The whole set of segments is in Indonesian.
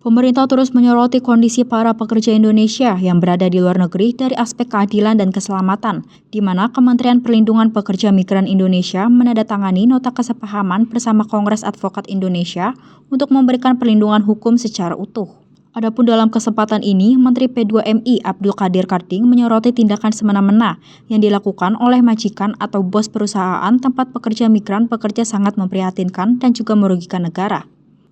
Pemerintah terus menyoroti kondisi para pekerja Indonesia yang berada di luar negeri dari aspek keadilan dan keselamatan, di mana Kementerian Perlindungan Pekerja Migran Indonesia menandatangani nota kesepahaman bersama Kongres Advokat Indonesia untuk memberikan perlindungan hukum secara utuh. Adapun dalam kesempatan ini, Menteri P2MI Abdul Qadir Karding menyoroti tindakan semena-mena yang dilakukan oleh majikan atau bos perusahaan tempat pekerja migran bekerja sangat memprihatinkan dan juga merugikan negara.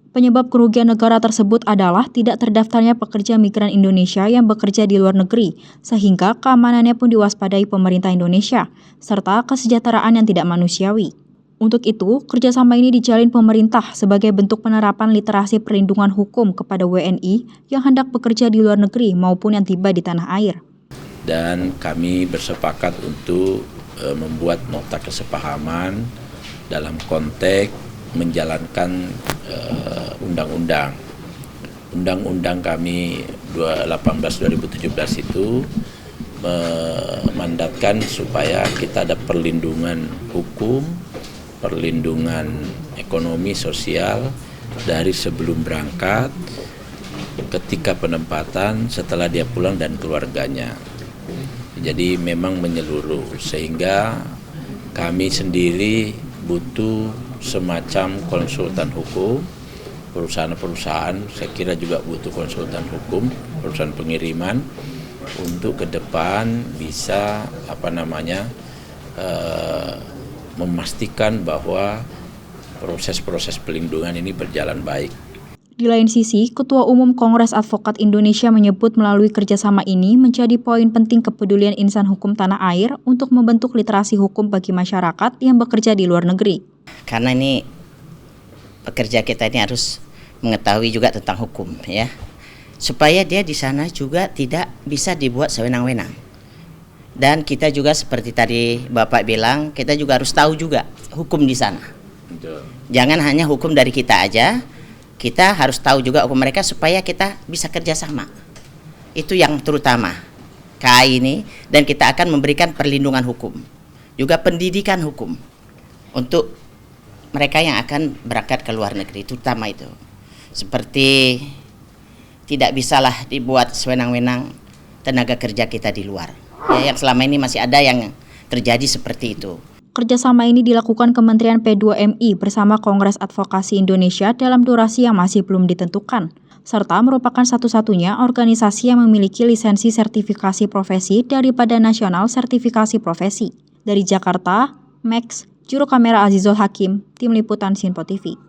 Penyebab kerugian negara tersebut adalah tidak terdaftarnya pekerja migran Indonesia yang bekerja di luar negeri, sehingga keamanannya pun diwaspadai pemerintah Indonesia, serta kesejahteraan yang tidak manusiawi. Untuk itu, kerjasama ini dijalin pemerintah sebagai bentuk penerapan literasi perlindungan hukum kepada WNI yang hendak bekerja di luar negeri maupun yang tiba di tanah air. Dan kami bersepakat untuk membuat nota kesepahaman dalam konteks menjalankan undang-undang. Undang-undang kami 18/2017 itu memandatkan supaya kita ada perlindungan hukum, perlindungan ekonomi sosial dari sebelum berangkat, ketika penempatan, setelah dia pulang dan keluarganya. Jadi memang menyeluruh, sehingga kami sendiri butuh semacam konsultan hukum. Perusahaan-perusahaan saya kira juga butuh konsultan hukum, perusahaan pengiriman, untuk ke depan bisa memastikan bahwa proses-proses pelindungan ini berjalan baik. Di lain sisi, Ketua Umum Kongres Advokat Indonesia menyebut melalui kerjasama ini menjadi poin penting kepedulian insan hukum tanah air untuk membentuk literasi hukum bagi masyarakat yang bekerja di luar negeri. Karena ini pekerja kita ini harus mengetahui juga tentang hukum, ya, supaya dia di sana juga tidak bisa dibuat sewenang-wenang. Dan kita juga seperti tadi Bapak bilang, kita juga harus tahu juga hukum di sana. Jangan hanya hukum dari kita aja, kita harus tahu juga hukum mereka supaya kita bisa kerjasama. Itu yang terutama KAI ini, dan kita akan memberikan perlindungan hukum, juga pendidikan hukum untuk mereka yang akan berangkat ke luar negeri, terutama itu. Seperti tidak bisalah dibuat sewenang-wenang tenaga kerja kita di luar. Ya, yang selama ini masih ada yang terjadi seperti itu. Kerjasama ini dilakukan Kementerian P2MI bersama Kongres Advokasi Indonesia dalam durasi yang masih belum ditentukan, serta merupakan satu-satunya organisasi yang memiliki lisensi sertifikasi profesi dari Badan Nasional Sertifikasi Profesi. Dari Jakarta, Max, Juru Kamera Azizul Hakim, Tim Liputan Sinpo TV.